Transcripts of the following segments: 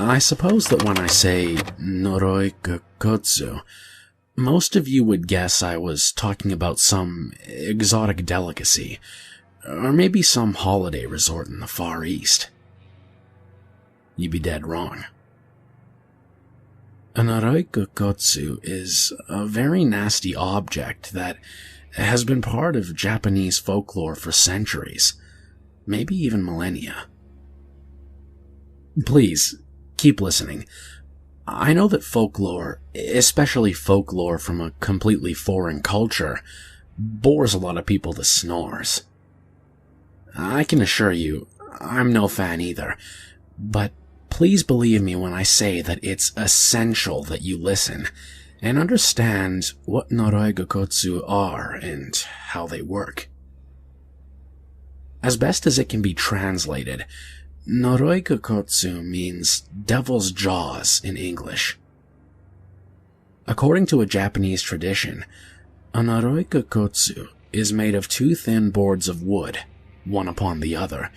I suppose that when I say Naro Kotu, most of you would guess I was talking about some exotic delicacy, or maybe some holiday resort in the Far East. You'd be dead wrong. A Naro Kotu is a very nasty object that has been part of Japanese folklore for centuries, maybe even millennia. Please, keep listening. I know that folklore, especially folklore from a completely foreign culture, bores a lot of people to snores. I can assure you, I'm no fan either, but please believe me when I say that it's essential that you listen and understand what Naro Kotu are and how they work. As best as it can be translated, Naro Kotu means devil's jaws in English. According to a Japanese tradition, a Naro Kotu is made of two thin boards of wood, one upon the other,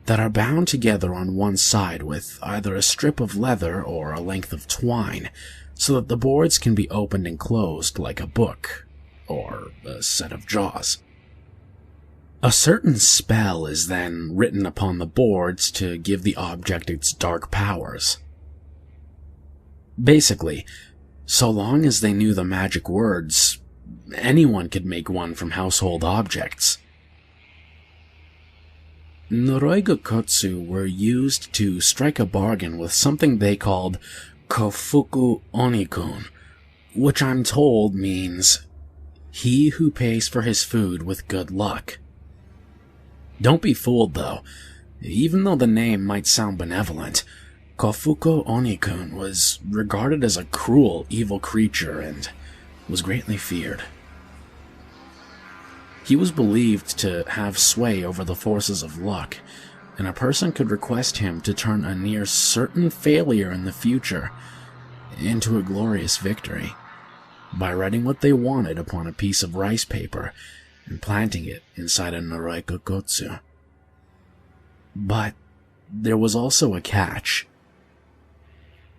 that are bound together on one side with either a strip of leather or a length of twine, so that the boards can be opened and closed like a book, or a set of jaws. A certain spell is then written upon the boards to give the object its dark powers. Basically, so long as they knew the magic words, anyone could make one from household objects. Naro Kotu were used to strike a bargain with something they called Kofuku Onikun, which I'm told means he who pays for his food with good luck. Don't be fooled, though. Even though the name might sound benevolent, Kofuku Onikun was regarded as a cruel, evil creature and was greatly feared. He was believed to have sway over the forces of luck, and a person could request him to turn a near certain failure in the future into a glorious victory by writing what they wanted upon a piece of rice paper and planting it inside a Naro Kotu. But there was also a catch.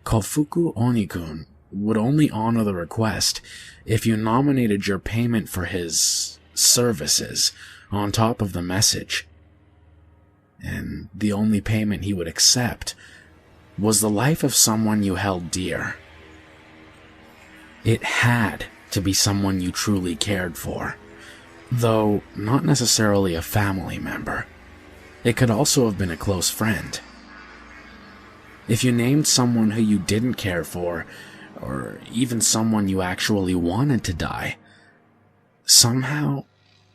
Kofuku Onikun would only honor the request if you nominated your payment for his services on top of the message. And the only payment he would accept was the life of someone you held dear. It had to be someone you truly cared for, though not necessarily a family member. It could also have been a close friend. If you named someone who you didn't care for, or even someone you actually wanted to die, somehow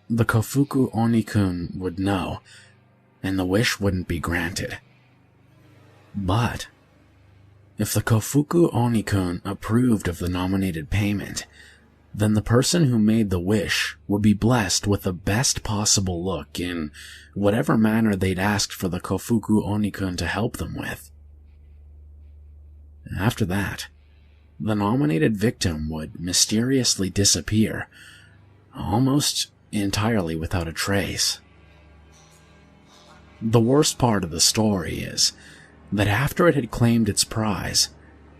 the Kofuku Onikun would know, and the wish wouldn't be granted. But if the Kofuku Onikun approved of the nominated payment, then the person who made the wish would be blessed with the best possible look in whatever manner they'd asked for the Kofuku Onikun to help them with. After that, the nominated victim would mysteriously disappear, almost entirely without a trace. The worst part of the story is that after it had claimed its prize,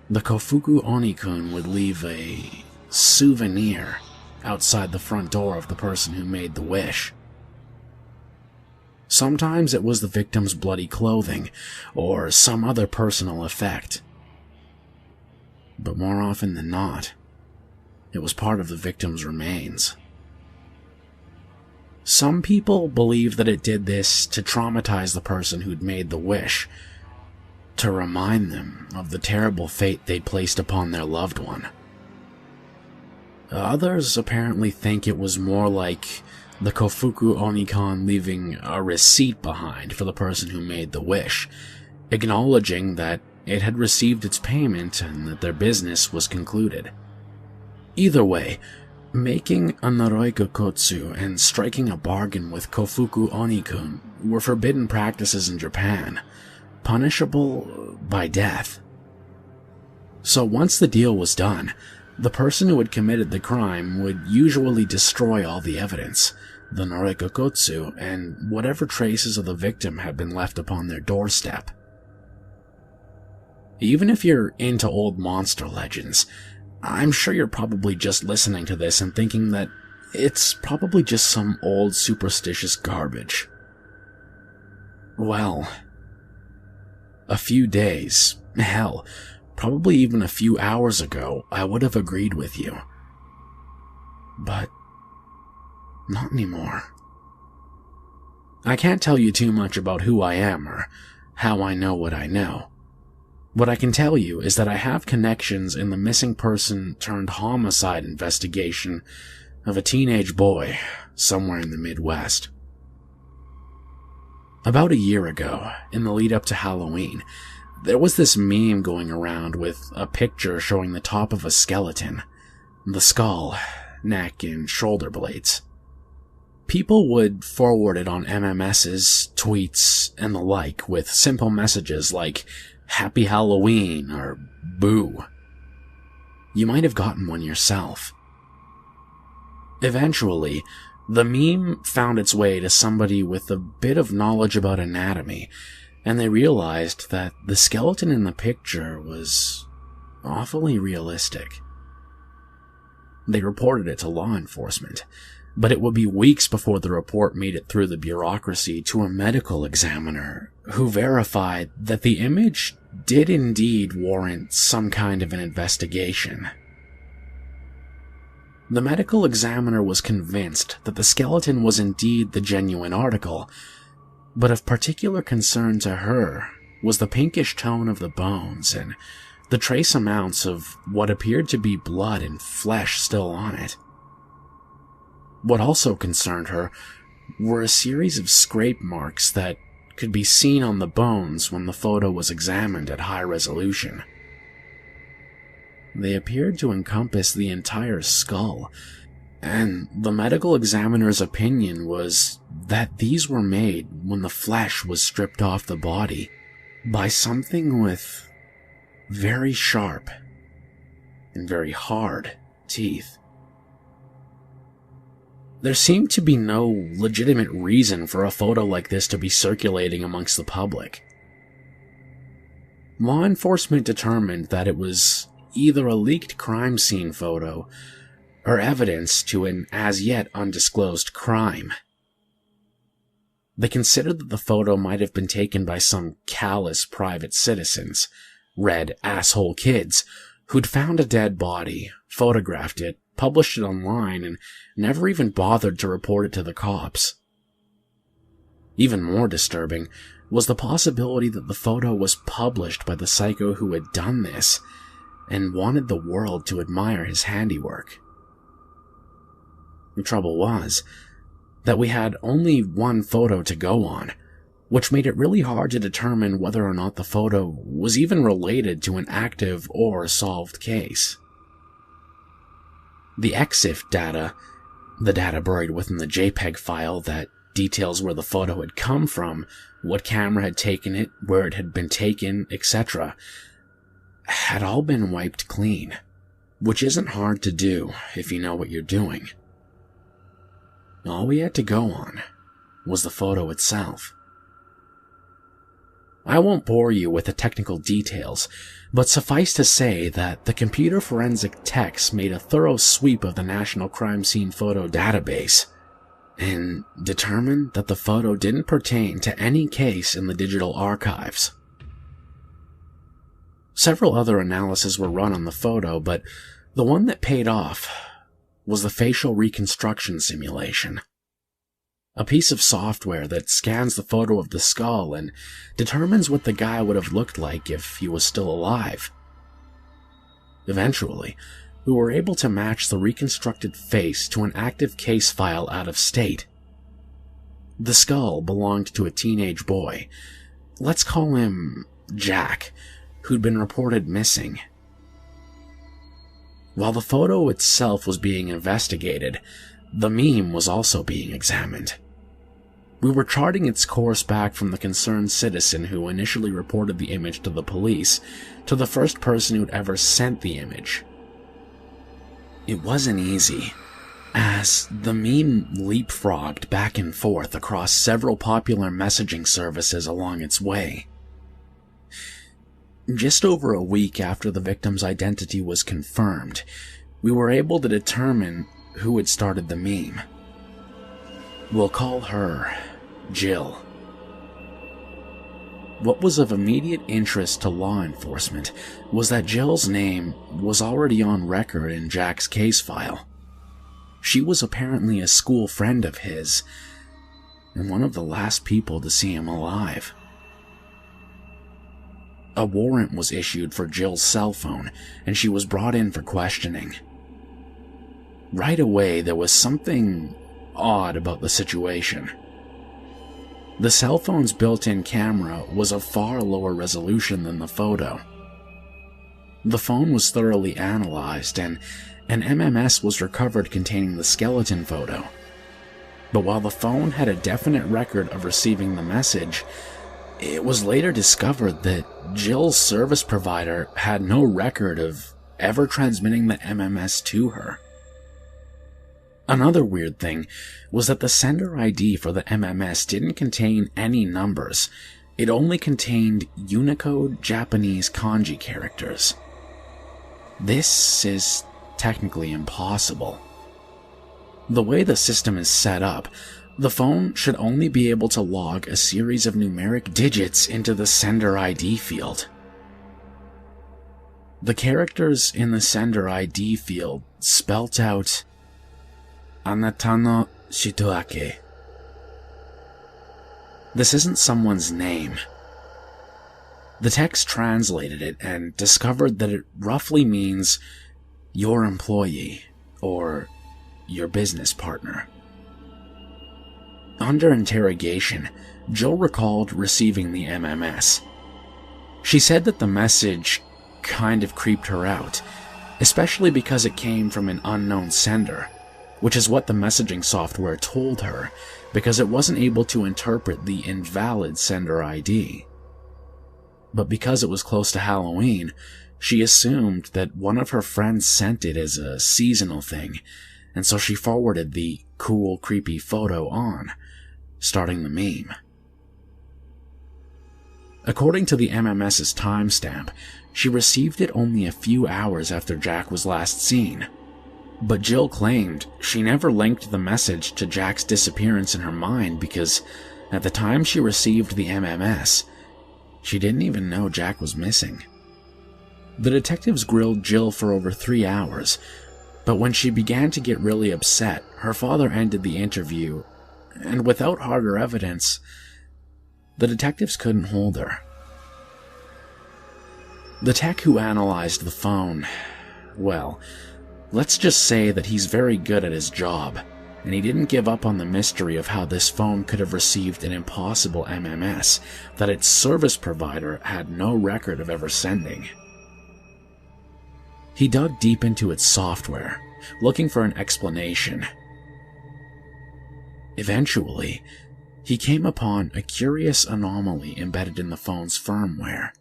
the Kofuku Onikun would leave a souvenir outside the front door of the person who made the wish. Sometimes it was the victim's bloody clothing, or some other personal effect. But more often than not, it was part of the victim's remains. Some people believe that it did this to traumatize the person who'd made the wish, to remind them of the terrible fate they'd placed upon their loved one. Others apparently think it was more like the Kofuku Onikun leaving a receipt behind for the person who made the wish, acknowledging that it had received its payment and that their business was concluded. Either way, making a Naro Kotu and striking a bargain with Kofuku Onikun were forbidden practices in Japan, punishable by death. So once the deal was done, the person who had committed the crime would usually destroy all the evidence, the Naro Kotu, and whatever traces of the victim had been left upon their doorstep. Even if you're into old monster legends, I'm sure you're probably just listening to this and thinking that it's probably just some old superstitious garbage. Well, a few days, hell, probably even a few hours ago, I would have agreed with you. But not anymore. I can't tell you too much about who I am or how I know what I know. What I can tell you is that I have connections in the missing person turned homicide investigation of a teenage boy somewhere in the Midwest. About a year ago, in the lead up to Halloween, there was this meme going around with a picture showing the top of a skeleton, the skull, neck, and shoulder blades. People would forward it on MMS's, tweets, and the like with simple messages like, "Happy Halloween," or "Boo." You might have gotten one yourself. Eventually, the meme found its way to somebody with a bit of knowledge about anatomy, and they realized that the skeleton in the picture was awfully realistic. They reported it to law enforcement, but it would be weeks before the report made it through the bureaucracy to a medical examiner who verified that the image did indeed warrant some kind of an investigation. The medical examiner was convinced that the skeleton was indeed the genuine article, but of particular concern to her was the pinkish tone of the bones and the trace amounts of what appeared to be blood and flesh still on it. What also concerned her were a series of scrape marks that could be seen on the bones when the photo was examined at high resolution. They appeared to encompass the entire skull, and the medical examiner's opinion was that these were made when the flesh was stripped off the body by something with very sharp and very hard teeth. There seemed to be no legitimate reason for a photo like this to be circulating amongst the public. Law enforcement determined that it was either a leaked crime scene photo or evidence to an as-yet undisclosed crime. They considered that the photo might have been taken by some callous private citizens, red asshole kids, who'd found a dead body, photographed it, published it online, and never even bothered to report it to the cops. Even more disturbing was the possibility that the photo was published by the psycho who had done this and wanted the world to admire his handiwork. The trouble was that we had only one photo to go on, which made it really hard to determine whether or not the photo was even related to an active or solved case. The EXIF data, the data buried within the JPEG file that details where the photo had come from, what camera had taken it, where it had been taken, etc., had all been wiped clean, which isn't hard to do if you know what you're doing. All we had to go on was the photo itself. I won't bore you with the technical details, but suffice to say that the computer forensic techs made a thorough sweep of the National Crime Scene Photo Database and determined that the photo didn't pertain to any case in the digital archives. Several other analyses were run on the photo, but the one that paid off was the facial reconstruction simulation. A piece of software that scans the photo of the skull and determines what the guy would have looked like if he was still alive. Eventually, we were able to match the reconstructed face to an active case file out of state. The skull belonged to a teenage boy. Let's call him Jack, who'd been reported missing. While the photo itself was being investigated, the meme was also being examined. We were charting its course back from the concerned citizen who initially reported the image to the police to the first person who'd ever sent the image. It wasn't easy, as the meme leapfrogged back and forth across several popular messaging services along its way. Just over a week after the victim's identity was confirmed, we were able to determine who had started the meme. We'll call her Jill. What was of immediate interest to law enforcement was that Jill's name was already on record in Jack's case file. She was apparently a school friend of his, and one of the last people to see him alive. A warrant was issued for Jill's cell phone, and she was brought in for questioning. Right away, there was something odd about the situation. The cell phone's built-in camera was of far lower resolution than the photo. The phone was thoroughly analyzed, and an MMS was recovered containing the skeleton photo. But while the phone had a definite record of receiving the message, it was later discovered that Jill's service provider had no record of ever transmitting the MMS to her. Another weird thing was that the sender ID for the MMS didn't contain any numbers. It only contained Unicode Japanese kanji characters. This is technically impossible. The way the system is set up, the phone should only be able to log a series of numeric digits into the sender ID field. The characters in the sender ID field spelt out Anata no Shitoake. This isn't someone's name. The text translated it and discovered that it roughly means your employee or your business partner. Under interrogation, Jill recalled receiving the MMS. She said that the message kind of creeped her out, especially because it came from an unknown sender, which is what the messaging software told her, because it wasn't able to interpret the invalid sender ID. But because it was close to Halloween, she assumed that one of her friends sent it as a seasonal thing, and so she forwarded the cool, creepy photo on, starting the meme. According to the MMS's timestamp, she received it only a few hours after Jack was last seen, but Jill claimed she never linked the message to Jack's disappearance in her mind because at the time she received the MMS, she didn't even know Jack was missing. The detectives grilled Jill for over 3 hours, but when she began to get really upset, her father ended the interview, and without harder evidence, the detectives couldn't hold her. The tech who analyzed the phone, well, let's just say that he's very good at his job, and he didn't give up on the mystery of how this phone could have received an impossible MMS that its service provider had no record of ever sending. He dug deep into its software, looking for an explanation. Eventually, he came upon a curious anomaly embedded in the phone's firmware.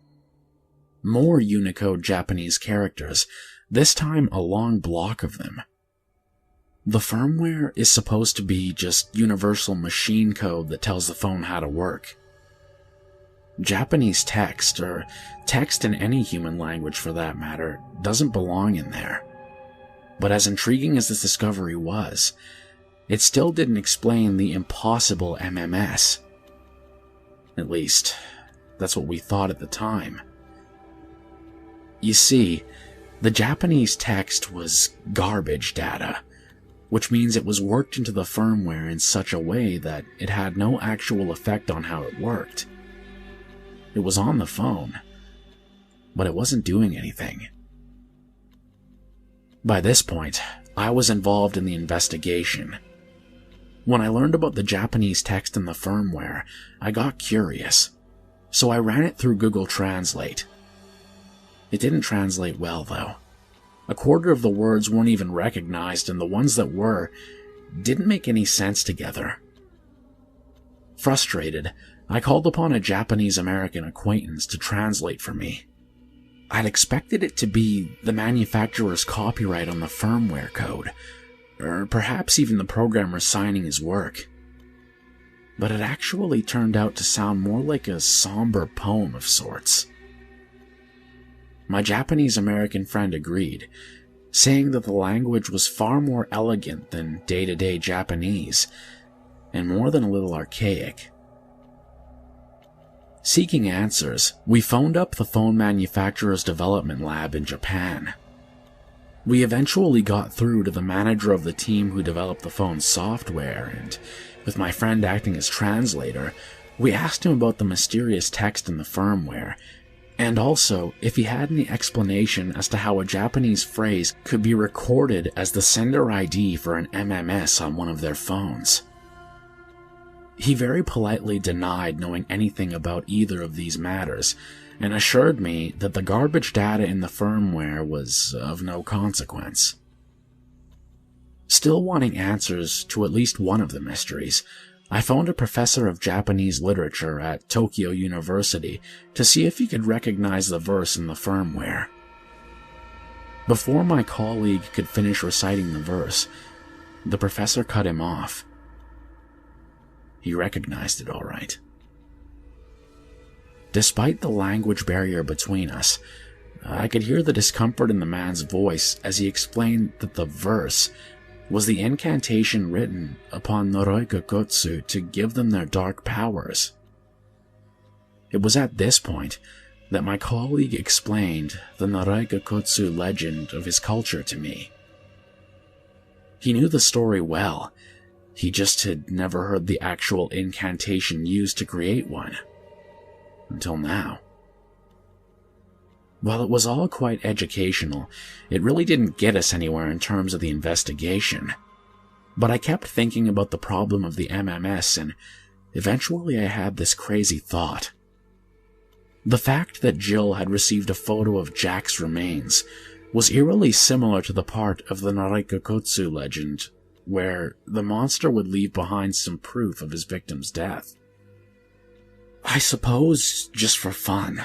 More Unicode Japanese characters, this time a long block of them. The firmware is supposed to be just universal machine code that tells the phone how to work. Japanese text, or text in any human language for that matter, doesn't belong in there. But as intriguing as this discovery was, it still didn't explain the impossible MMS. At least, that's what we thought at the time. You see, the Japanese text was garbage data, which means it was worked into the firmware in such a way that it had no actual effect on how it worked. It was on the phone, but it wasn't doing anything. By this point, I was involved in the investigation. When I learned about the Japanese text in the firmware, I got curious, so I ran it through Google Translate. It didn't translate well, though. A quarter of the words weren't even recognized, and the ones that were didn't make any sense together. Frustrated, I called upon a Japanese-American acquaintance to translate for me. I'd expected it to be the manufacturer's copyright on the firmware code, or perhaps even the programmer signing his work. But it actually turned out to sound more like a somber poem of sorts. My Japanese-American friend agreed, saying that the language was far more elegant than day-to-day Japanese, and more than a little archaic. Seeking answers, we phoned up the phone manufacturer's development lab in Japan. We eventually got through to the manager of the team who developed the phone's software, and with my friend acting as translator, we asked him about the mysterious text in the firmware, and also if he had any explanation as to how a Japanese phrase could be recorded as the sender ID for an MMS on one of their phones. He very politely denied knowing anything about either of these matters, and assured me that the garbage data in the firmware was of no consequence. Still wanting answers to at least one of the mysteries, I phoned a professor of Japanese literature at Tokyo University to see if he could recognize the verse in the firmware. Before my colleague could finish reciting the verse, the professor cut him off. He recognized it all right. Despite the language barrier between us, I could hear the discomfort in the man's voice as he explained that the verse was the incantation written upon Naro Kotu to give them their dark powers. It was at this point that my colleague explained the Naro Kotu legend of his culture to me. He knew the story well, he just had never heard the actual incantation used to create one. Until now. While it was all quite educational, it really didn't get us anywhere in terms of the investigation. But I kept thinking about the problem of the MMS, and eventually I had this crazy thought. The fact that Jill had received a photo of Jack's remains was eerily similar to the part of the Naro Kotu legend, where the monster would leave behind some proof of his victim's death. I suppose, just for fun,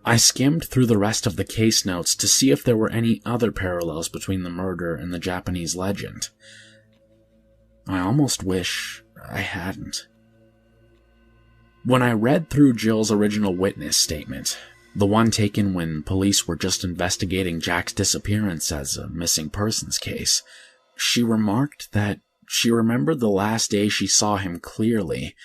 I skimmed through the rest of the case notes to see if there were any other parallels between the murder and the Japanese legend. I almost wish I hadn't. When I read through Jill's original witness statement, the one taken when police were just investigating Jack's disappearance as a missing persons case, she remarked that she remembered the last day she saw him clearly,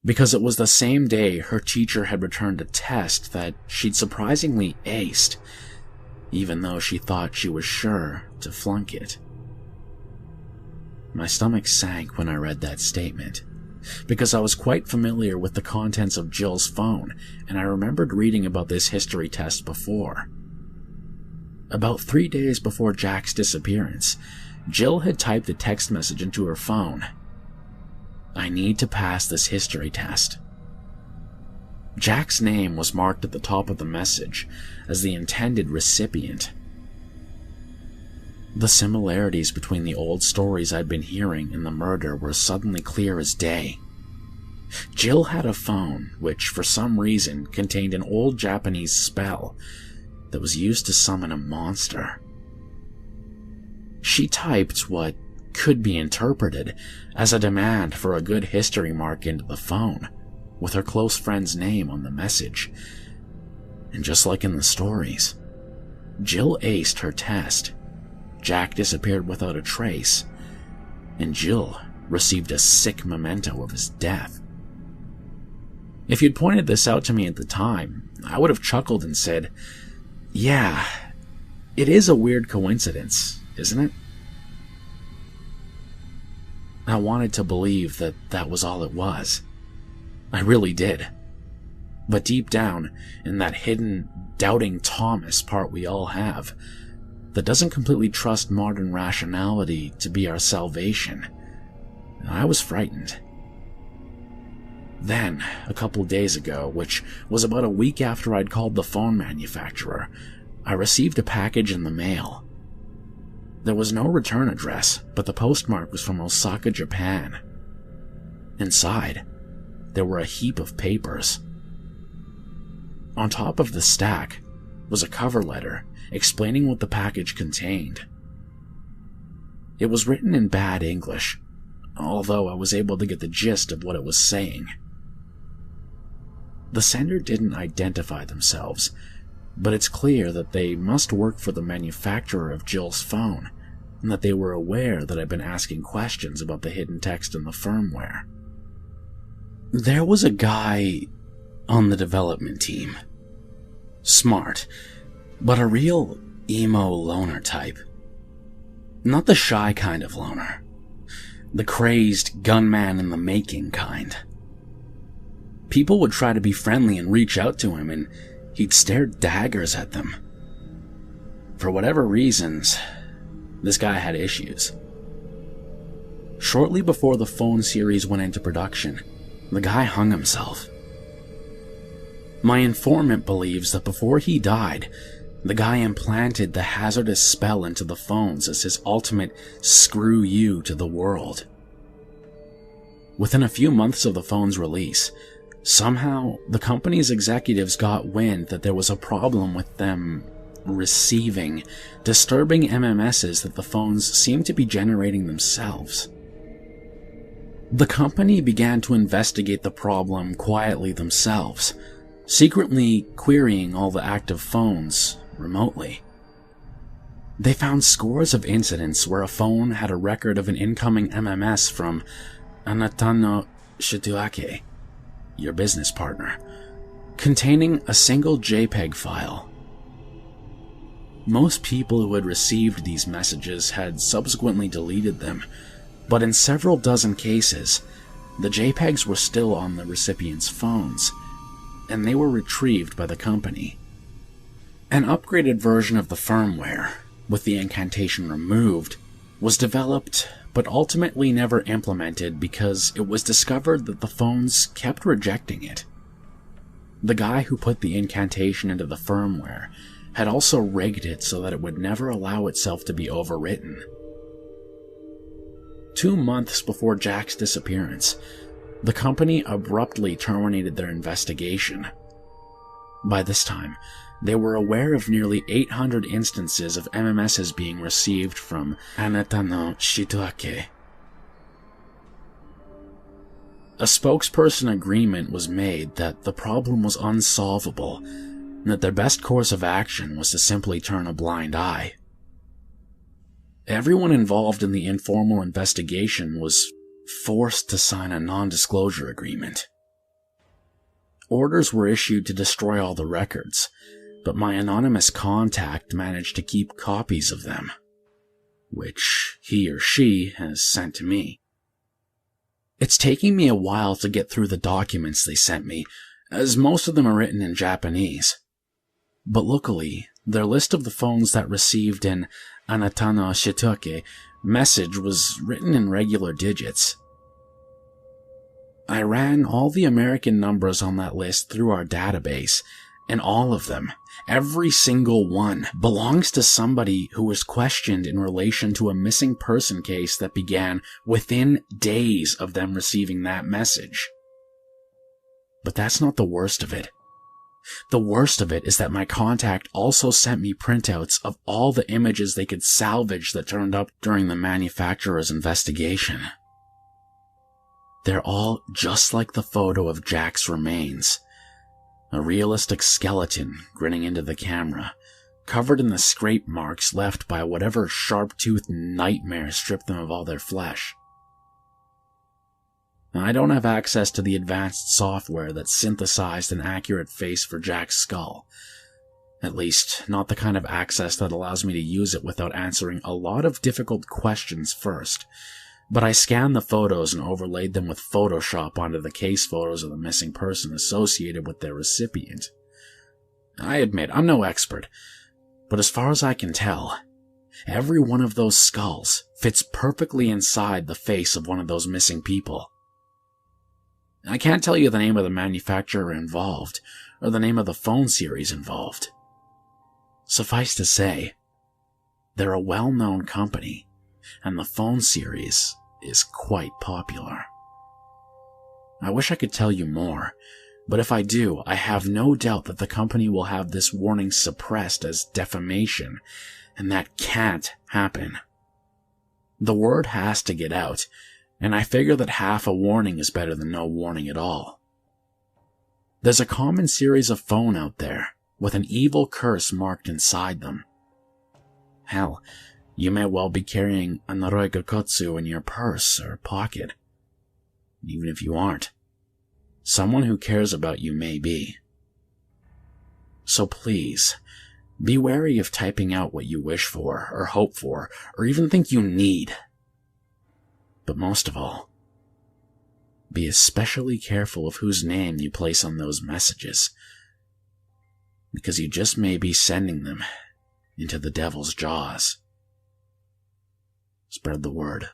because it was the same day her teacher had returned a test that she'd surprisingly aced, even though she thought she was sure to flunk it. My stomach sank when I read that statement, because I was quite familiar with the contents of Jill's phone, and I remembered reading about this history test before. About 3 days before Jack's disappearance, Jill had typed a text message into her phone. I need to pass this history test. Jack's name was marked at the top of the message as the intended recipient. The similarities between the old stories I'd been hearing and the murder were suddenly clear as day. Jill had a phone which, for some reason, contained an old Japanese spell that was used to summon a monster. She typed what could be interpreted as a demand for a good history mark into the phone, with her close friend's name on the message. And just like in the stories, Jill aced her test. Jack disappeared without a trace, and Jill received a sick memento of his death. If you'd pointed this out to me at the time, I would have chuckled and said, "Yeah, it is a weird coincidence, isn't it?" I wanted to believe that that was all it was. I really did. But deep down, in that hidden, doubting Thomas part we all have, that doesn't completely trust modern rationality to be our salvation, I was frightened. Then, a couple days ago, which was about a week after I'd called the phone manufacturer, I received a package in the mail. There was no return address, but the postmark was from Osaka, Japan. Inside, there were a heap of papers. On top of the stack was a cover letter explaining what the package contained. It was written in bad English, although I was able to get the gist of what it was saying. The sender didn't identify themselves, but it's clear that they must work for the manufacturer of Jill's phone, and that they were aware that I'd been asking questions about the hidden text in the firmware. There was a guy on the development team. Smart, but a real emo loner type. Not the shy kind of loner. The crazed gunman in the making kind. People would try to be friendly and reach out to him, and he'd stare daggers at them. For whatever reasons, this guy had issues. Shortly before the phone series went into production, the guy hung himself. My informant believes that before he died, the guy implanted the hazardous spell into the phones as his ultimate screw you to the world. Within a few months of the phone's release, somehow the company's executives got wind that there was a problem with them receiving disturbing MMSs that the phones seemed to be generating themselves. The company began to investigate the problem quietly themselves, secretly querying all the active phones remotely. They found scores of incidents where a phone had a record of an incoming MMS from Anatano Shituake, your business partner, containing a single JPEG file. Most people who had received these messages had subsequently deleted them, but in several dozen cases, the JPEGs were still on the recipient's phones, and they were retrieved by the company. An upgraded version of the firmware, with the incantation removed, was developed but ultimately never implemented because it was discovered that the phones kept rejecting it. The guy who put the incantation into the firmware had also rigged it so that it would never allow itself to be overwritten. 2 months before Jack's disappearance, the company abruptly terminated their investigation. By this time, they were aware of nearly 800 instances of MMSs being received from Anatano Shituake. A spokesperson agreement was made that the problem was unsolvable, and that their best course of action was to simply turn a blind eye. Everyone involved in the informal investigation was forced to sign a non-disclosure agreement. Orders were issued to destroy all the records, but my anonymous contact managed to keep copies of them, which he or she has sent to me. It's taking me a while to get through the documents they sent me, as most of them are written in Japanese. But luckily, their list of the phones that received an Anatano Shituake message was written in regular digits. I ran all the American numbers on that list through our database, and all of them, every single one, belongs to somebody who was questioned in relation to a missing person case that began within days of them receiving that message. But that's not the worst of it. The worst of it is that my contact also sent me printouts of all the images they could salvage that turned up during the manufacturer's investigation. They're all just like the photo of Jack's remains. A realistic skeleton grinning into the camera, covered in the scrape marks left by whatever sharp-toothed nightmare stripped them of all their flesh. I don't have access to the advanced software that synthesized an accurate face for Jack's skull. At least, not the kind of access that allows me to use it without answering a lot of difficult questions first. But I scanned the photos and overlaid them with Photoshop onto the case photos of the missing person associated with their recipient. I admit, I'm no expert, but as far as I can tell, every one of those skulls fits perfectly inside the face of one of those missing people. I can't tell you the name of the manufacturer involved, or the name of the phone series involved. Suffice to say, they're a well-known company, and the phone series is quite popular. I wish I could tell you more, but if I do, I have no doubt that the company will have this warning suppressed as defamation, and that can't happen. The word has to get out, and I figure that half a warning is better than no warning at all. There's a common series of phone out there, with an evil curse marked inside them. Hell, you may well be carrying a Naro Kotu in your purse or pocket. Even if you aren't, someone who cares about you may be. So please, be wary of typing out what you wish for, or hope for, or even think you need. But most of all, be especially careful of whose name you place on those messages, because you just may be sending them into the devil's jaws. Spread the word.